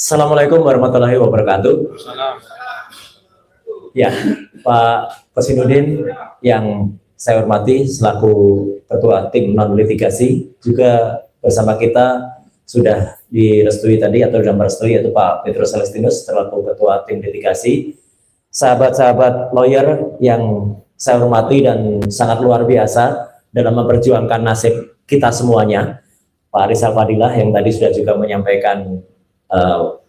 Assalamualaikum warahmatullahi wabarakatuh. Ya, Pak Kosinudin yang saya hormati selaku Ketua Tim Non Litigasi, juga bersama kita sudah direstui tadi atau sudah merestui yaitu Pak Petrus Celestinus selaku Ketua Tim Litigasi. Sahabat-sahabat lawyer yang saya hormati dan sangat luar biasa dalam memperjuangkan nasib kita semuanya, Pak Rizal Fadilah yang tadi sudah juga menyampaikan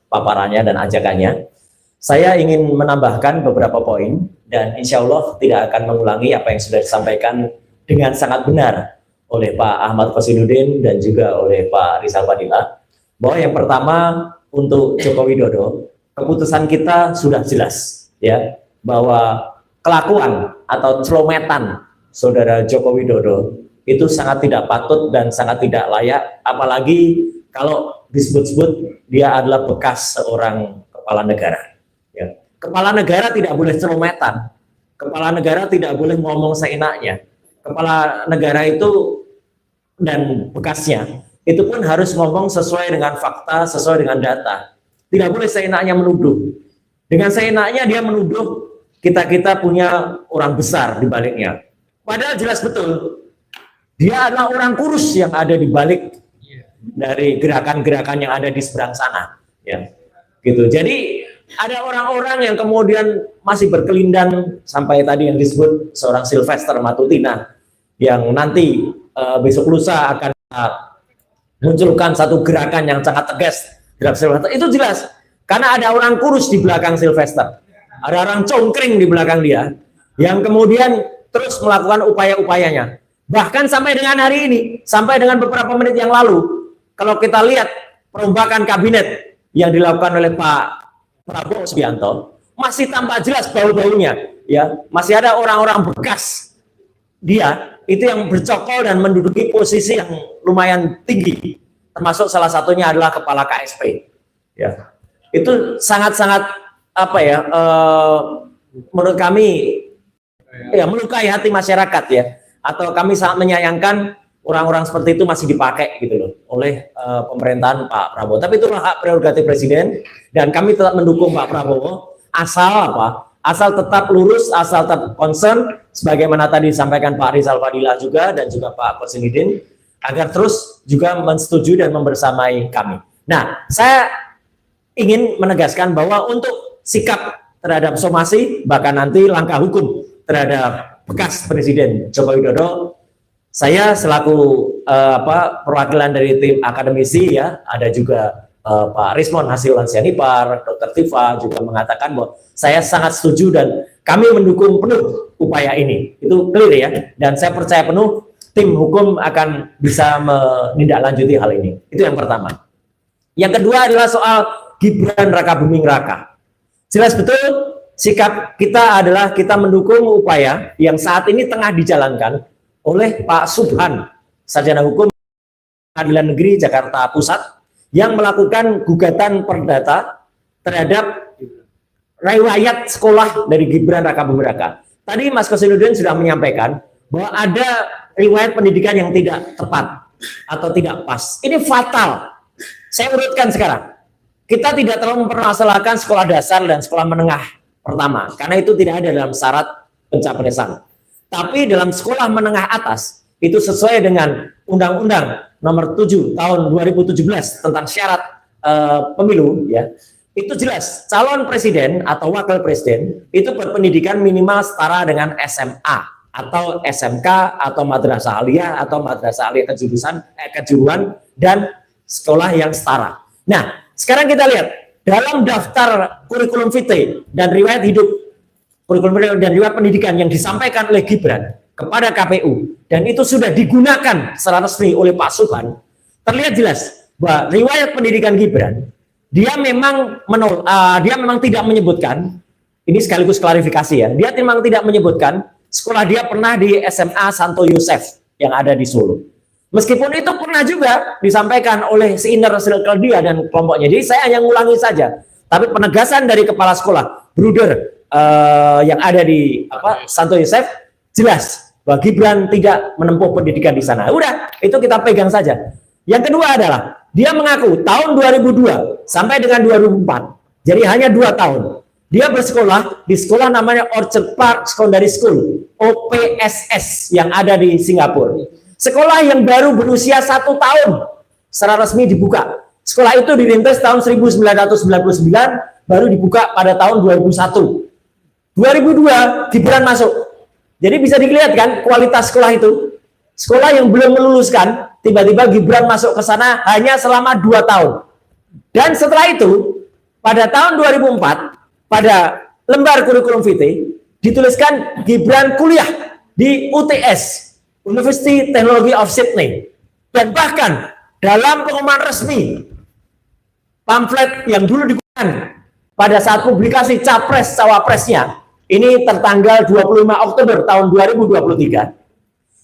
paparannya dan ajakannya. Saya ingin menambahkan beberapa poin dan insya Allah tidak akan mengulangi apa yang sudah disampaikan dengan sangat benar oleh Pak Ahmad Kosinudin dan juga oleh Pak Rizal Fadilah. Bahwa yang pertama, untuk Joko Widodo, keputusan kita sudah jelas, ya, bahwa kelakuan atau celometan Saudara Joko Widodo itu sangat tidak patut dan sangat tidak layak, apalagi kalau disebut-sebut dia adalah bekas seorang kepala negara. Ya. Kepala negara tidak boleh celometan, kepala negara tidak boleh ngomong seenaknya. Kepala negara itu dan bekasnya itu pun harus ngomong sesuai dengan fakta, sesuai dengan data. Tidak boleh seenaknya menuduh. Dengan seenaknya dia menuduh kita punya orang besar di baliknya. Padahal jelas betul dia adalah orang kurus yang ada di balik dari gerakan-gerakan yang ada di seberang sana, ya, gitu. Jadi ada orang-orang yang kemudian masih berkelindan sampai tadi yang disebut seorang Sylvester Matutina yang nanti besok lusa akan munculkan satu gerakan yang sangat tegas terhadap Sylvester. Itu jelas karena ada orang kurus di belakang Sylvester, ada orang congkring di belakang dia yang kemudian terus melakukan upaya-upayanya. Bahkan sampai dengan hari ini, sampai dengan beberapa menit yang lalu, kalau kita lihat perombakan kabinet yang dilakukan oleh Pak Prabowo Subianto, masih tampak jelas bau-baunya, ya, masih ada orang-orang bekas dia itu yang bercokol dan menduduki posisi yang lumayan tinggi, termasuk salah satunya adalah kepala KSP, ya. Itu sangat-sangat apa ya, menurut kami ya melukai hati masyarakat, ya, atau kami sangat menyayangkan orang-orang seperti itu masih dipakai gitu loh oleh pemerintahan Pak Prabowo. Tapi itulah hak prerogatif presiden dan kami tetap mendukung Pak Prabowo asal apa? Asal tetap lurus, asal tetap concern sebagaimana tadi disampaikan Pak Rizal Fadilah juga dan juga Pak Kosinudin agar terus juga mensetujui dan membersamai kami. Nah, saya ingin menegaskan bahwa untuk sikap terhadap somasi bahkan nanti langkah hukum terhadap bekas Presiden Joko Widodo, saya selaku perwakilan dari tim akademisi, ya, ada juga Pak Rismon Hasibuan Sianipar, Dr. Tifa juga mengatakan bahwa saya sangat setuju dan kami mendukung penuh upaya ini. Itu clear, ya, dan saya percaya penuh tim hukum akan bisa menindaklanjuti hal ini. Itu yang pertama. Yang kedua adalah soal Gibran Rakabuming Raka. Jelas betul sikap kita adalah kita mendukung upaya yang saat ini tengah dijalankan oleh Pak Subhan, sarjana hukum Pengadilan Negeri Jakarta Pusat, yang melakukan gugatan perdata terhadap riwayat sekolah dari Gibran Rakabuming Raka. Tadi Mas Kosinudin sudah menyampaikan bahwa ada riwayat pendidikan yang tidak tepat atau tidak pas. Ini fatal. Saya urutkan sekarang. Kita tidak terlalu mempermasalahkan sekolah dasar dan sekolah menengah pertama, karena itu tidak ada dalam syarat pencapresan. Tapi dalam sekolah menengah atas, itu sesuai dengan Undang-Undang Nomor 7 Tahun 2017 tentang syarat pemilu, ya, itu jelas calon presiden atau wakil presiden itu berpendidikan minimal setara dengan SMA atau SMK atau madrasah aliyah atau madrasah aliyah kejuruan dan sekolah yang setara. Nah, sekarang kita lihat dalam daftar kurikulum vitae dan riwayat hidup, kurikulum dan riwayat pendidikan yang disampaikan oleh Gibran kepada KPU dan itu sudah digunakan secara resmi oleh Pak Subhan, terlihat jelas bahwa riwayat pendidikan Gibran dia memang tidak menyebutkan, ini sekaligus klarifikasi, ya, dia memang tidak menyebutkan sekolah dia pernah di SMA Santo Yosef yang ada di Solo. Meskipun itu pernah juga disampaikan oleh si inner circle dia dan kelompoknya. Jadi saya hanya ngulangi saja. Tapi penegasan dari kepala sekolah, Bruder yang ada di Santo Yosef, jelas bahwa Gibran tidak menempuh pendidikan di sana. Udah, itu kita pegang saja. Yang kedua adalah Dia mengaku tahun 2002 sampai dengan 2004, jadi hanya 2 tahun. Dia bersekolah di sekolah namanya Orchard Park Secondary School, OPSS, yang ada di Singapura. Sekolah yang baru berusia 1 tahun secara resmi dibuka. Sekolah itu dirintis tahun 1999, baru dibuka pada tahun 2001. 2002 Gibran masuk. Jadi bisa dilihat kan kualitas sekolah itu. Sekolah yang belum meluluskan, tiba-tiba Gibran masuk ke sana hanya selama 2 tahun. Dan setelah itu, pada tahun 2004, pada lembar kurikulum vitae, dituliskan Gibran kuliah di UTS, University Technology of Sydney. Dan bahkan dalam pengumuman resmi, pamflet yang dulu digunakan pada saat publikasi Capres-Cawapresnya, ini tertanggal 25 Oktober tahun 2023,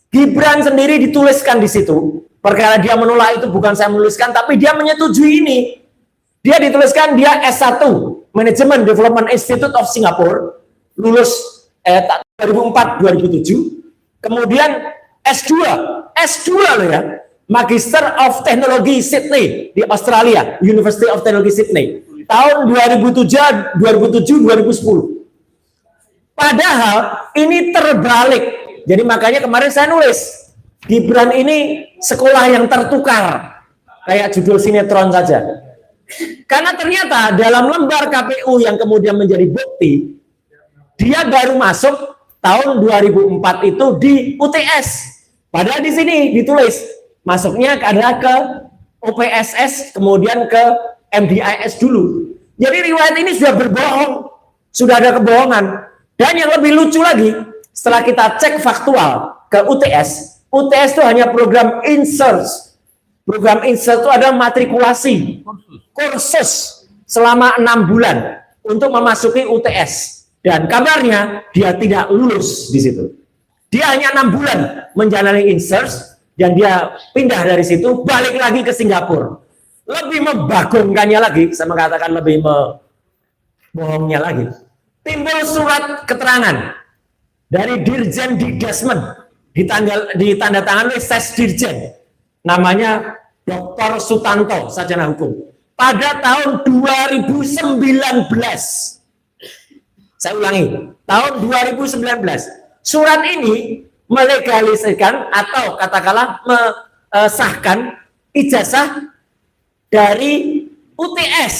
Gibran sendiri dituliskan di situ. Perkara dia menolak itu bukan saya menuliskan, tapi dia menyetujui ini. Dia dituliskan dia S1 Management Development Institute of Singapore, lulus 2004-2007. Kemudian S2 loh ya, Magister of Technology Sydney di Australia, University of Technology Sydney, tahun 2007, 2010. Padahal ini terbalik. Jadi makanya kemarin saya nulis, Gibran ini sekolah yang tertukar, kayak judul sinetron saja. Karena ternyata dalam lembar KPU yang kemudian menjadi bukti, dia baru masuk tahun 2004 itu di UTS. Padahal di sini ditulis masuknya adalah ke OPSS, kemudian ke MDIS dulu. Jadi riwayat ini sudah berbohong, sudah ada kebohongan. Dan yang lebih lucu lagi, setelah kita cek faktual ke UTS itu hanya program insert. Program insert itu adalah matrikulasi, kursus selama 6 bulan untuk memasuki UTS. Dan kabarnya dia tidak lulus di situ. Dia hanya 6 bulan menjalani insert dan dia pindah dari situ balik lagi ke Singapura. Lebih membagongkannya lagi, saya mengatakan lebih bohongnya lagi. Timbul surat keterangan dari Dirjen Dikdasmen ditandatangani oleh Sesdirjen, namanya Dr. Sutanto, sarjana hukum, pada tahun 2019. Saya ulangi, tahun 2019. Surat ini melegalisirkan atau katakanlah mesahkan ijazah dari UTS.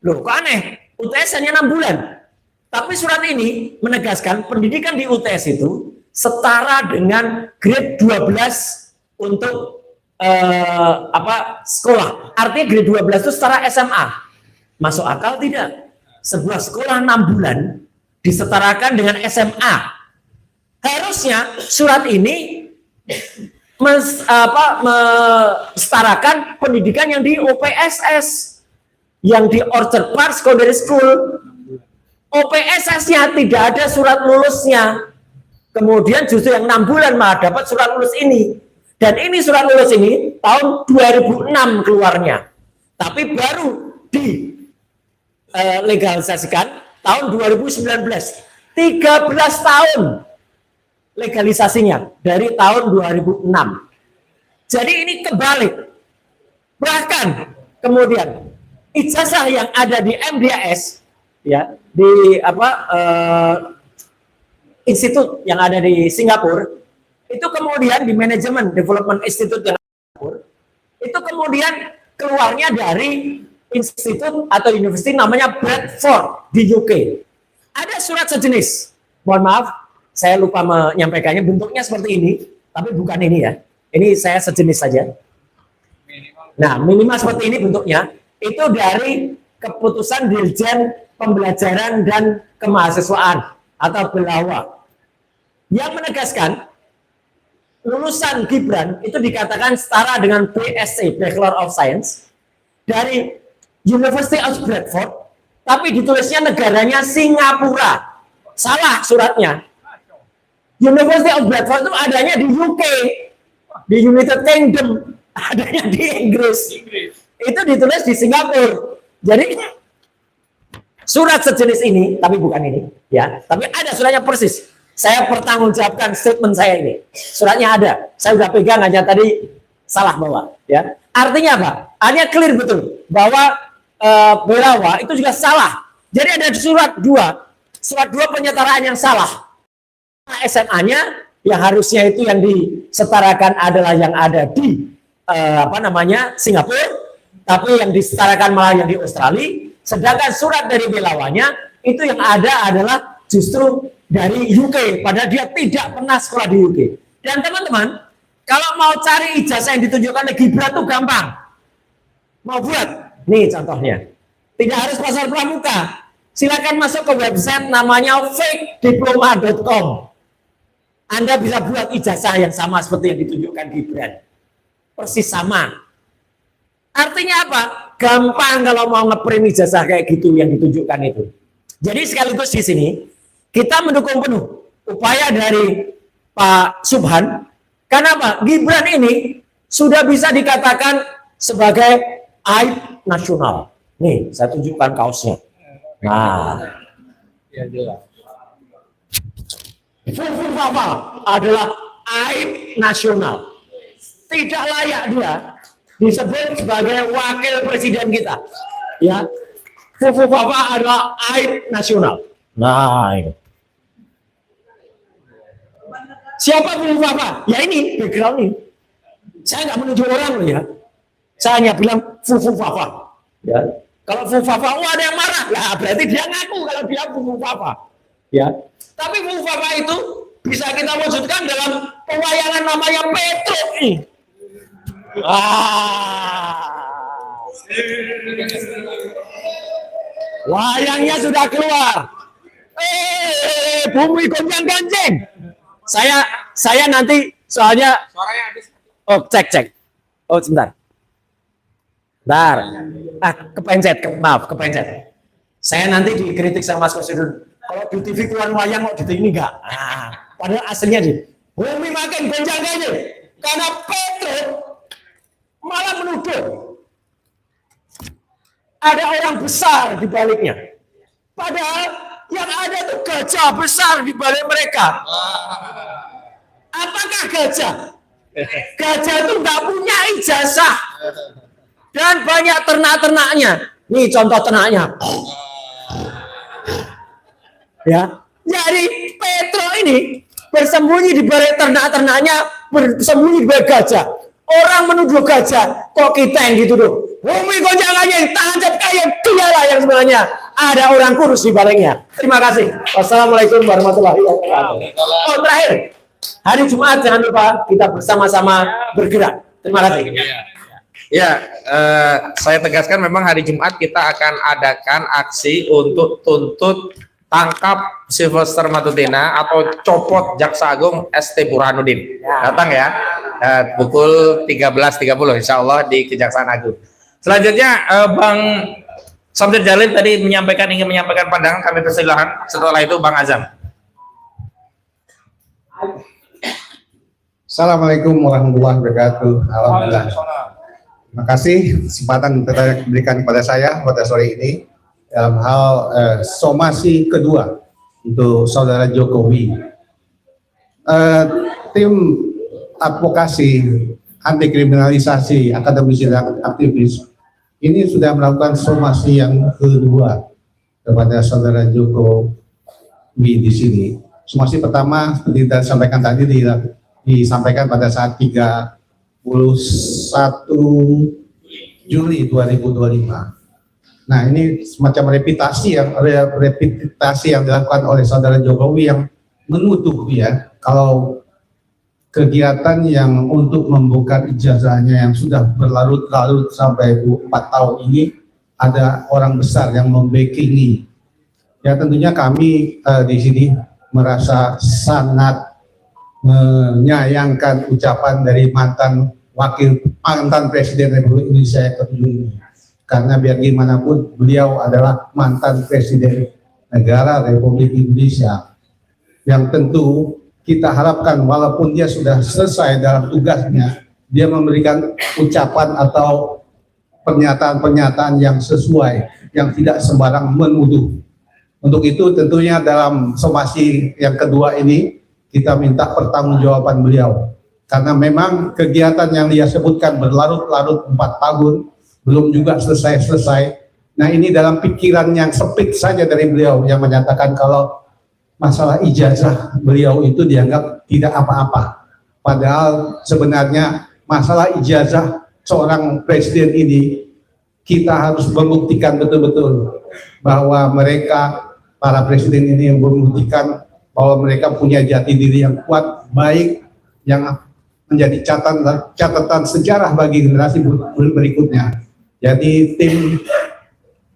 Loh, kok aneh? UTS hanya 6 bulan. Tapi surat ini menegaskan pendidikan di UTS itu setara dengan grade 12 untuk sekolah. Artinya grade 12 itu setara SMA. Masuk akal tidak? Sebuah sekolah 6 bulan disetarakan dengan SMA. Harusnya surat ini mesetarakan pendidikan yang di OPSS, yang di Orchard Park Secondary School. OPSS-nya tidak ada surat lulusnya. Kemudian justru yang 6 bulan malah dapat surat lulus ini. Dan ini surat lulus ini tahun 2006 keluarnya. Tapi baru dilegalisasikan tahun 2019. 13 tahun legalisasinya dari tahun 2006. Jadi ini kebalik. Bahkan kemudian ijazah yang ada di MDIS, ya, di institut yang ada di Singapura, itu kemudian di Management Development Institute yang ada di Singapura, itu kemudian keluarnya dari institut atau university namanya Bradford di UK. Ada surat sejenis, mohon maaf saya lupa menyampaikannya, bentuknya seperti ini, tapi bukan ini ya, ini saya sejenis saja. Nah, minimal seperti ini bentuknya, itu dari keputusan Dirjen Pembelajaran dan Kemahasiswaan atau Belawa, yang menegaskan lulusan Gibran itu dikatakan setara dengan BSc, Bachelor of Science, dari University of Bradford, tapi ditulisnya negaranya Singapura. Salah suratnya. University of Bradford itu adanya di UK, di United Kingdom, adanya di Inggris. Itu ditulis di Singapura. Jadi surat sejenis ini, tapi bukan ini, ya. Tapi ada suratnya persis. Saya pertanggungjawabkan statement saya ini. Suratnya ada. Saya sudah pegang, hanya tadi salah bawa, ya. Artinya apa? Artinya clear betul bahwa Belawa itu juga salah. Jadi ada surat dua penyetaraan yang salah. SMA-nya yang harusnya itu yang disetarakan adalah yang ada di Singapura, tapi yang disetarakan malah yang di Australia. Sedangkan surat dari Belawanya itu yang ada adalah justru dari UK, padahal dia tidak pernah sekolah di UK. Dan teman-teman, kalau mau cari ijazah yang ditunjukkan oleh Gibran itu gampang. Mau buat? Nih contohnya. Tidak harus pasar pramuka. Silakan masuk ke website namanya fakediploma.com. Anda bisa buat ijazah yang sama seperti yang ditunjukkan Gibran. Persis sama. Artinya apa? Gampang kalau mau ngeprint ijazah kayak gitu yang ditunjukkan itu. Jadi sekaligus di sini kita mendukung penuh upaya dari Pak Subhan. Karena apa? Gibran ini sudah bisa dikatakan sebagai aib nasional. Nih, saya tunjukkan kaosnya. Nah, Fufufafa adalah aib nasional. Tidak layak dia disebut sebagai wakil presiden kita. Ya, Fufufafa adalah aib nasional. Nah, ini. Siapa Fufufafa? Ya ini background ini. Saya nggak menuju orang loh ya. Saya hanya bilang Fufufafa. Ya. Kalau Fufufafa, ada yang marah. Ya berarti dia ngaku kalau dia Fufufafa. Ya. Tapi Fufufafa itu bisa kita wujudkan dalam pewayangan namanya Petro ini. Wayangnya sudah keluar. Bumi gonjang-ganjing. Saya nanti soalnya suaranya habis. Oh, cek. Oh, sebentar. Kepencet. Saya nanti dikritik sama Mas Kosidun. Kalau di TV keluar wayang kok di ini enggak. Padahal aslinya sih. Bumi makin gonjang-ganjing. Karena Petro malah menuduh ada orang besar di baliknya. Padahal yang ada tuh gajah besar di balik mereka. Apakah gajah? Gajah itu nggak punya ijazah. Dan banyak ternak-ternaknya. Nih contoh ternaknya. Ya, jadi Petro ini bersembunyi di balik ternak-ternaknya, bersembunyi di balik gajah. Orang menuduh gajah, kok kita yang dituduh? Bumi gonjang-ganjing, tancap kayak dialah yang sebenarnya ada orang kurus di baliknya. Terima kasih. Wassalamualaikum warahmatullahi wabarakatuh. Oh, terakhir, hari Jumat jangan lupa kita bersama-sama bergerak. Terima kasih. Ya, saya tegaskan memang hari Jumat kita akan adakan aksi untuk tuntut tangkap Sylvester Matutina atau copot Jaksa Agung ST Burhanuddin. Datang ya, pukul 13.30 insya Allah di Kejaksaan Agung. Selanjutnya Bang Samsir Jalil tadi ingin menyampaikan pandangan, kami persilahkan. Setelah itu Bang Azam. Assalamualaikum warahmatullahi wabarakatuh. Alhamdulillah. Terima kasih kesempatan yang diberikan kepada saya pada sore ini dalam hal somasi kedua untuk saudara Jokowi. Tim advokasi anti kriminalisasi akademisi dan aktivis ini sudah melakukan somasi yang kedua kepada saudara Jokowi di sini. Somasi pertama seperti yang disampaikan tadi disampaikan pada saat 31 Juli 2025. Nah, ini semacam reputasi yang dilakukan oleh saudara Jokowi yang menuduh ya kalau kegiatan yang untuk membuka ijazahnya yang sudah berlarut-larut sampai 4 tahun ini ada orang besar yang membackingi. Ya tentunya kami di sini merasa sangat menyayangkan ucapan dari mantan Presiden Republik Indonesia yang ke-7 ini. Karena biar gimana pun beliau adalah mantan Presiden negara Republik Indonesia yang tentu kita harapkan walaupun dia sudah selesai dalam tugasnya, dia memberikan ucapan atau pernyataan-pernyataan yang sesuai, yang tidak sembarang menuduh. Untuk itu tentunya dalam somasi yang kedua ini kita minta pertanggungjawaban beliau. karena memang kegiatan yang dia sebutkan berlarut-larut 4 tahun belum juga selesai-selesai. Nah, ini dalam pikiran yang sempit saja dari beliau yang menyatakan kalau masalah ijazah beliau itu dianggap tidak apa-apa. Padahal sebenarnya masalah ijazah seorang presiden ini kita harus membuktikan betul-betul bahwa mereka, para presiden ini yang membuktikan bahwa mereka punya jati diri yang kuat, baik, yang menjadi catatan sejarah bagi generasi berikutnya. Jadi tim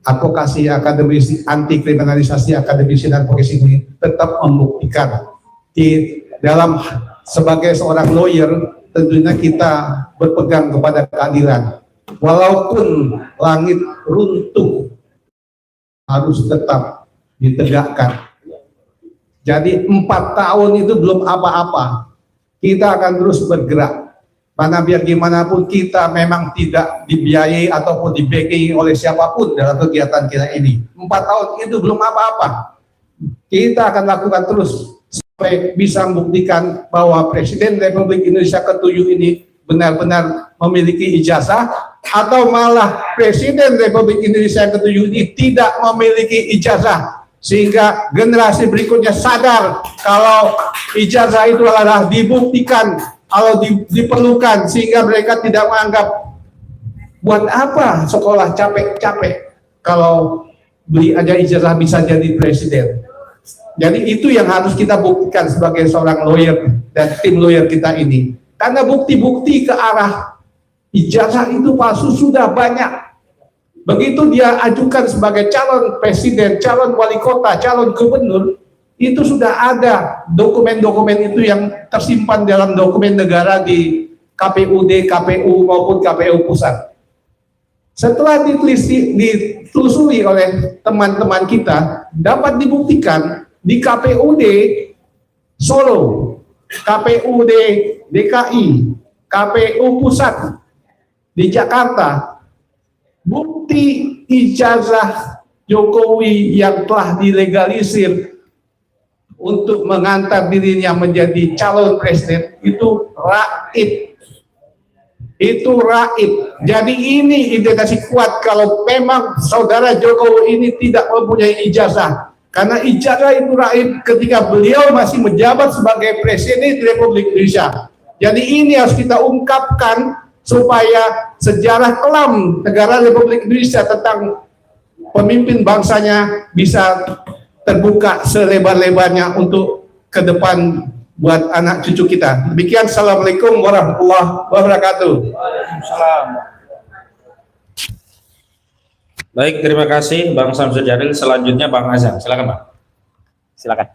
advokasi akademisi, anti kriminalisasi akademisi dan advokasi ini tetap membuktikan di dalam sebagai seorang lawyer tentunya kita berpegang kepada keadilan walaupun langit runtuh harus tetap ditegakkan. Jadi 4 tahun itu belum apa-apa, kita akan terus bergerak. Karena biar gimana pun kita memang tidak dibiayai ataupun di-backing oleh siapapun dalam kegiatan kita ini. 4 tahun itu belum apa-apa. Kita akan lakukan terus sampai bisa membuktikan bahwa Presiden Republik Indonesia ke-7 ini benar-benar memiliki ijazah, atau malah Presiden Republik Indonesia ke-7 ini tidak memiliki ijazah, sehingga generasi berikutnya sadar kalau ijazah itu adalah dibuktikan, kalau diperlukan, sehingga mereka tidak menganggap buat apa sekolah capek-capek kalau beli aja ijazah bisa jadi presiden. Jadi itu yang harus kita buktikan sebagai seorang lawyer dan tim lawyer kita ini. Karena bukti-bukti ke arah ijazah itu palsu sudah banyak. Begitu dia ajukan sebagai calon presiden, calon wali kota, calon gubernur, itu sudah ada dokumen-dokumen itu yang tersimpan dalam dokumen negara di KPUD, KPU maupun KPU pusat. Setelah ditelusuri oleh teman-teman kita, dapat dibuktikan di KPUD Solo, KPUD DKI, KPU pusat di Jakarta, bukti ijazah Jokowi yang telah dilegalisir untuk mengantar dirinya menjadi calon presiden itu raib. Itu raib. Jadi ini indikasi kuat kalau memang saudara Jokowi ini tidak mempunyai ijazah. Karena ijazah itu raib ketika beliau masih menjabat sebagai Presiden Republik Indonesia. Jadi ini harus kita ungkapkan supaya sejarah kelam negara Republik Indonesia tentang pemimpin bangsanya bisa terbuka selebar-lebarnya untuk ke depan buat anak cucu kita. Demikian, assalamualaikum warahmatullahi wabarakatuh. Waalaikumsalam. Baik, terima kasih Bang Samsud Jalil. Selanjutnya Bang Azam, silakan Bang. Silakan.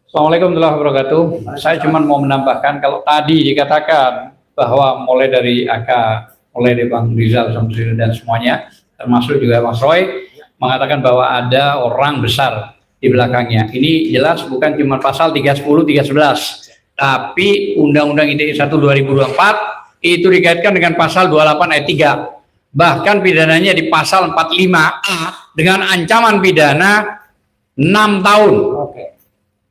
Assalamualaikum warahmatullahi wabarakatuh. Saya cuma mau menambahkan, kalau tadi dikatakan bahwa mulai dari AK, mulai dari Bang Rizal Samsudin dan semuanya, termasuk juga Mas Roy, mengatakan bahwa ada orang besar di belakangnya. Ini jelas bukan cuma pasal 310, 311, tapi Undang-Undang ITE 1 2024 itu dikaitkan dengan pasal 28 ayat 3. Bahkan pidananya di pasal 45A dengan ancaman pidana 6 tahun.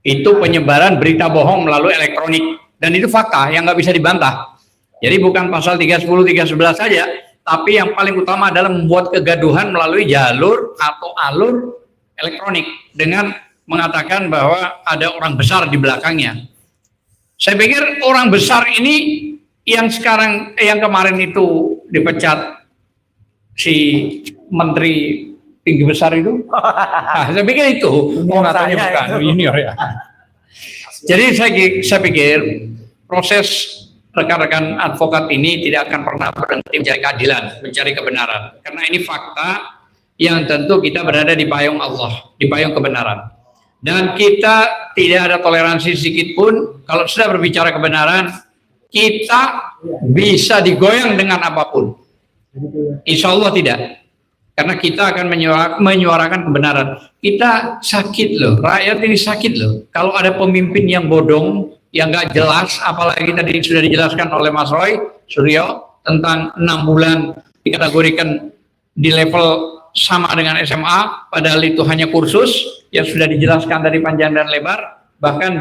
Itu penyebaran berita bohong melalui elektronik. Dan itu fakta yang nggak bisa dibantah. Jadi bukan pasal 310, 311 saja, tapi yang paling utama adalah membuat kegaduhan melalui jalur atau alur elektronik dengan mengatakan bahwa ada orang besar di belakangnya. Saya pikir orang besar ini yang sekarang, yang kemarin itu dipecat si menteri tinggi besar itu, nah, saya pikir itu, katanya bukan junior ya. Jadi saya pikir proses rekan-rekan advokat ini tidak akan pernah berhenti mencari keadilan, mencari kebenaran. Karena ini fakta yang tentu kita berada di payung Allah, di payung kebenaran. Dan kita tidak ada toleransi sedikit pun kalau sudah berbicara kebenaran, kita bisa digoyang dengan apapun. Insya Allah tidak. Karena kita akan menyuarakan kebenaran. Kita sakit loh, rakyat ini sakit loh. Kalau ada pemimpin yang bodong, yang nggak jelas, apalagi tadi sudah dijelaskan oleh Mas Roy Suryo tentang 6 bulan dikategorikan di level sama dengan SMA, padahal itu hanya kursus yang sudah dijelaskan dari panjang dan lebar. Bahkan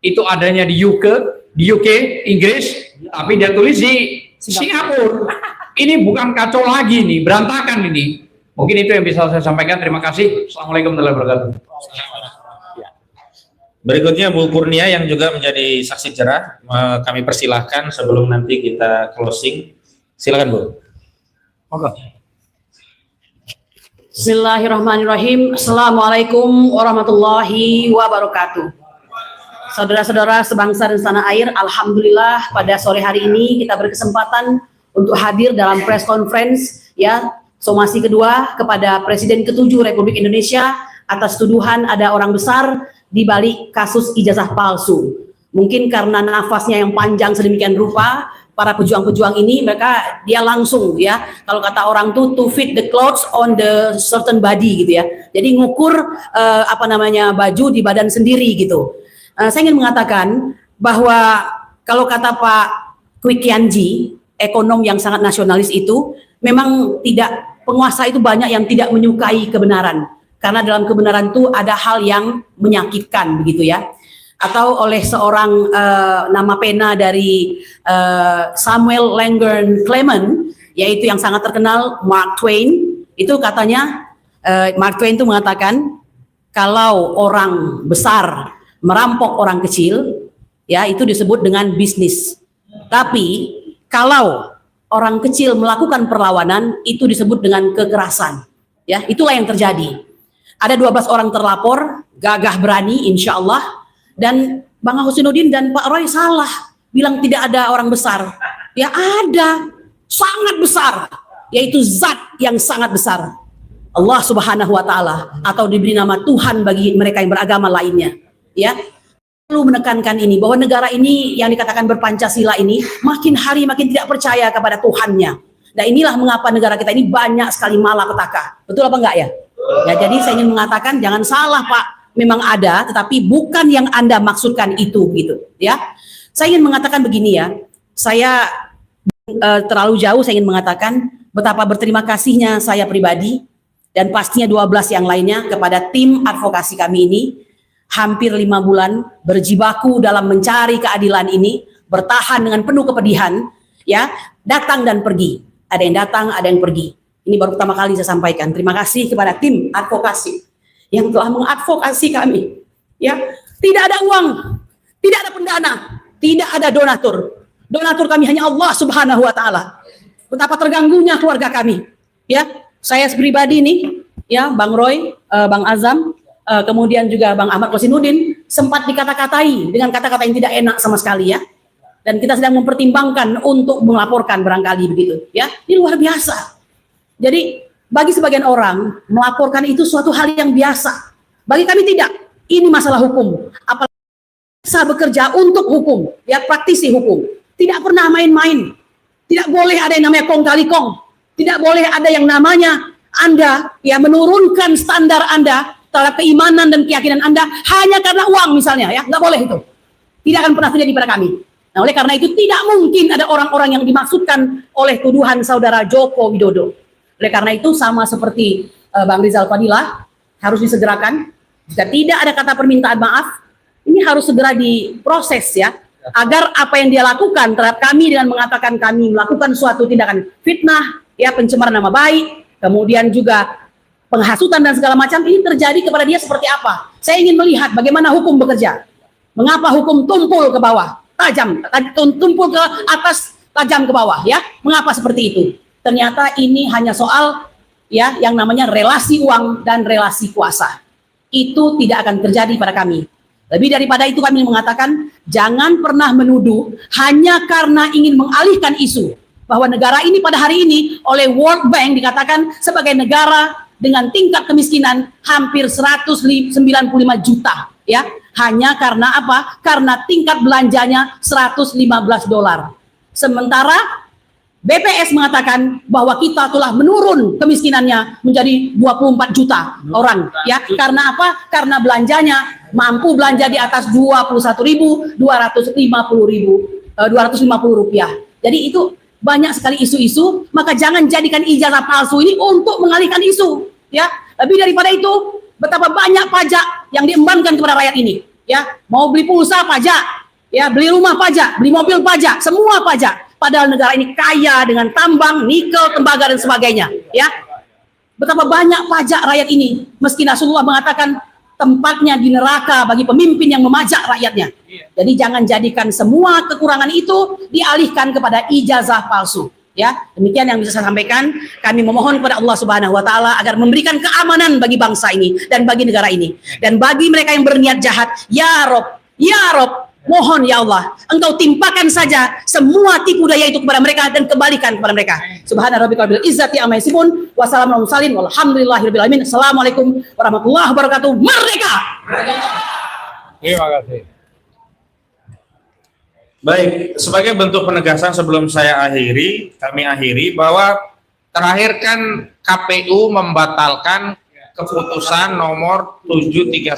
itu adanya di UK, di UK, Inggris, tapi dia tulis di Singapura. Ini bukan kacau lagi nih, berantakan ini. Mungkin itu yang bisa saya sampaikan. Terima kasih. Assalamualaikum warahmatullahi wabarakatuh. Berikutnya Bu Kurnia yang juga menjadi saksi cerah, kami persilahkan sebelum nanti kita closing. Silakan Bu. Bismillahirrahmanirrahim. Assalamualaikum warahmatullahi wabarakatuh. Saudara-saudara sebangsa dan setanah air, alhamdulillah pada sore hari ini kita berkesempatan untuk hadir dalam press conference ya, somasi kedua kepada Presiden ke-7 Republik Indonesia atas tuduhan ada orang besar di balik kasus ijazah palsu. Mungkin karena nafasnya yang panjang sedemikian rupa, para pejuang-pejuang ini dia langsung ya, kalau kata orang tuh to fit the clothes on the certain body gitu ya. Jadi ngukur baju di badan sendiri gitu. Saya ingin mengatakan bahwa kalau kata Pak Kwik Kianji, ekonom yang sangat nasionalis itu, memang penguasa itu banyak yang tidak menyukai kebenaran. Karena dalam kebenaran itu ada hal yang menyakitkan begitu ya. Atau oleh seorang nama pena dari Samuel Langhorne Clement, yaitu yang sangat terkenal, Mark Twain, itu katanya Mark Twain itu mengatakan kalau orang besar merampok orang kecil, ya itu disebut dengan bisnis. Tapi kalau orang kecil melakukan perlawanan, itu disebut dengan kekerasan. Ya, itulah yang terjadi. Ada 12 orang terlapor, gagah berani, insya Allah. Dan Bang Husnuddin dan Pak Roy salah, bilang tidak ada orang besar. Ya ada, sangat besar, yaitu zat yang sangat besar. Allah Subhanahu wa Ta'ala, atau diberi nama Tuhan bagi mereka yang beragama lainnya. Ya, perlu menekankan ini bahwa negara ini yang dikatakan berpancasila ini makin hari makin tidak percaya kepada Tuhannya. Nah inilah mengapa negara kita ini banyak sekali malapetaka. Betul apa enggak ya? Ya, jadi saya ingin mengatakan jangan salah Pak, memang ada, tetapi bukan yang Anda maksudkan itu gitu. Ya, saya ingin mengatakan begini ya. Saya terlalu jauh saya ingin mengatakan betapa berterima kasihnya saya pribadi dan pastinya 12 yang lainnya kepada tim advokasi kami ini. Hampir 5 bulan berjibaku dalam mencari keadilan ini, bertahan dengan penuh kepedihan, ya, datang dan pergi. Ada yang datang, ada yang pergi. Ini baru pertama kali saya sampaikan. Terima kasih kepada tim advokasi yang telah mengadvokasi kami. Ya, tidak ada uang, tidak ada pendana, tidak ada donatur. Donatur kami hanya Allah Subhanahu wa Ta'ala. Betapa terganggunya keluarga kami. Ya, saya pribadi nih, ya, Bang Roy, Bang Azam, kemudian juga Bang Ahmad Husnuddin sempat dikata-katai dengan kata-kata yang tidak enak sama sekali ya. Dan kita sedang mempertimbangkan untuk melaporkan barangkali begitu ya. Ini luar biasa. Jadi bagi sebagian orang melaporkan itu suatu hal yang biasa. Bagi kami tidak. Ini masalah hukum. Apalagi saya bekerja untuk hukum, ya praktisi hukum. Tidak pernah main-main. Tidak boleh ada yang namanya kong kali kong. Tidak boleh ada yang namanya Anda ya menurunkan standar Anda terhadap keimanan dan keyakinan Anda hanya karena uang misalnya ya, nggak boleh itu. Tidak akan pernah terjadi pada kami. Nah, oleh karena itu tidak mungkin ada orang-orang yang dimaksudkan oleh tuduhan saudara Joko Widodo. Oleh karena itu sama seperti Bang Rizal Fadilah harus disegerakan. Jika tidak ada kata permintaan maaf, ini harus segera diproses ya, agar apa yang dia lakukan terhadap kami dengan mengatakan kami melakukan suatu tindakan fitnah, ya pencemaran nama baik, kemudian juga penghasutan dan segala macam ini terjadi kepada dia seperti apa? Saya ingin melihat bagaimana hukum bekerja. Mengapa hukum tumpul ke bawah, tajam, tumpul ke atas, tajam ke bawah, ya? Mengapa seperti itu? Ternyata ini hanya soal ya yang namanya relasi uang dan relasi kuasa. Itu tidak akan terjadi pada kami. Lebih daripada itu kami mengatakan jangan pernah menuduh hanya karena ingin mengalihkan isu bahwa negara ini pada hari ini oleh World Bank dikatakan sebagai negara dengan tingkat kemiskinan hampir 195 juta ya, hanya karena apa? Karena tingkat belanjanya $115. Sementara BPS mengatakan bahwa kita telah menurun kemiskinannya menjadi 24 juta orang ya. Karena apa? Karena belanjanya mampu belanja di atas 21.250 rupiah. Jadi itu banyak sekali isu-isu, maka jangan jadikan ijazah palsu ini untuk mengalihkan isu ya. Lebih daripada itu, betapa banyak pajak yang diembankan kepada rakyat ini ya. Mau beli pulsa pajak, Ya, beli rumah pajak, beli mobil pajak, semua pajak. Padahal negara ini kaya dengan tambang, nikel, tembaga dan sebagainya. Ya, betapa banyak pajak rakyat ini. Meski Rasulullah mengatakan tempatnya di neraka bagi pemimpin yang memajak rakyatnya. Jadi jangan jadikan semua kekurangan itu dialihkan kepada ijazah palsu. Ya, demikian yang bisa saya sampaikan. Kami memohon kepada Allah Subhanahu wa taala agar memberikan keamanan bagi bangsa ini dan bagi negara ini. Dan bagi mereka yang berniat jahat, ya Rob, mohon ya Allah, Engkau timpakan saja semua tipu daya itu kepada mereka dan kembalikan kepada mereka. Subhana rabbika rabbil izzati amma yasifun wa salamun alal mursalin walhamdulillahirabbil alamin. Assalamualaikum warahmatullahi wabarakatuh. Merdeka. Terima kasih. Baik, sebagai bentuk penegasan sebelum kami akhiri bahwa terakhir kan KPU membatalkan keputusan nomor 731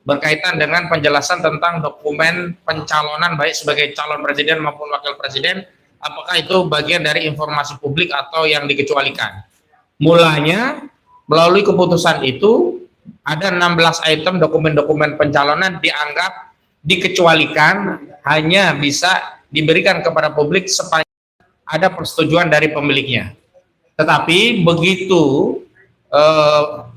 berkaitan dengan penjelasan tentang dokumen pencalonan baik sebagai calon presiden maupun wakil presiden, apakah itu bagian dari informasi publik atau yang dikecualikan. Mulanya melalui keputusan itu ada 16 item dokumen-dokumen pencalonan dianggap dikecualikan, hanya bisa diberikan kepada publik sepanjang ada persetujuan dari pemiliknya. Tetapi begitu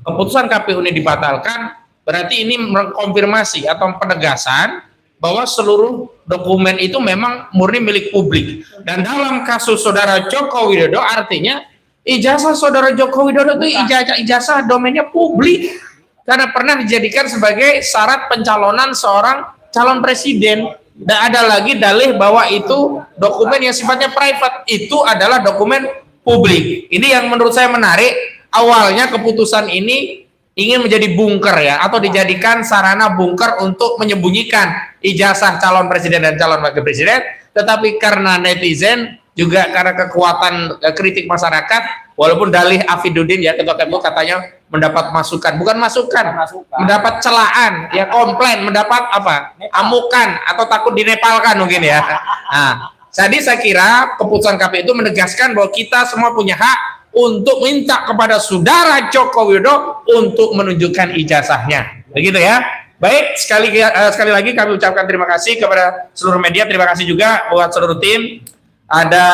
keputusan KPU ini dibatalkan, berarti ini mengkonfirmasi atau penegasan bahwa seluruh dokumen itu memang murni milik publik. Dan dalam kasus saudara Joko Widodo, artinya ijazah saudara Joko Widodo itu ijazah domainnya publik, karena pernah dijadikan sebagai syarat pencalonan seorang calon presiden. Dan ada lagi dalih bahwa itu dokumen yang sifatnya private, itu adalah dokumen publik. Ini yang menurut saya menarik. Awalnya keputusan ini ingin menjadi bunker ya, atau dijadikan sarana bunker untuk menyembunyikan ijazah calon presiden dan calon wakil presiden. Tetapi karena netizen, juga karena kekuatan kritik masyarakat, walaupun dalih Afiduddin ya, ketua KPU katanya mendapat masukan, bukan masukan, mendapat celaan, ya komplain, mendapat apa? Amukan atau takut dinepalkan mungkin ya. Nah, jadi saya kira keputusan KPU itu menegaskan bahwa kita semua punya hak untuk minta kepada saudara Joko Widodo untuk menunjukkan ijazahnya. Begitu ya. Baik, sekali lagi kami ucapkan terima kasih kepada seluruh media, terima kasih juga buat seluruh tim. Ada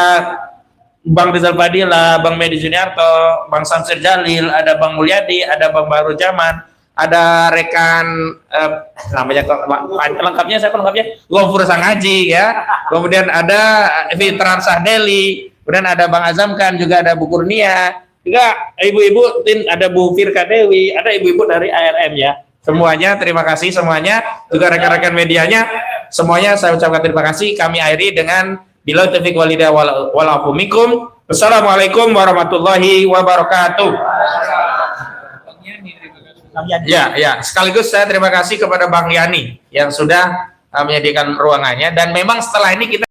Bang Rizal Fadil, Bang Medi Juniarto, Bang Samsir Jalil, ada Bang Mulyadi, ada Bang Baru Jaman, ada rekan namanya lengkapnya siapa lengkapnya? Gofur Sangaji ya. Kemudian ada Fitran Sahdeli, kemudian ada Bang Azam Kan, juga ada Bu Kurnia, juga ibu-ibu tim, ada Bu Firka Dewi, ada ibu-ibu dari ARM ya. Semuanya terima kasih semuanya, juga rekan-rekan medianya, semuanya saya ucapkan terima kasih. Kami akhiri dengan bila taufiq walhidayah wal minkum. Wassalamualaikum warahmatullahi wabarakatuh. Ya, sekaligus saya terima kasih kepada Bang Yani yang sudah menyediakan ruangannya, dan memang setelah ini kita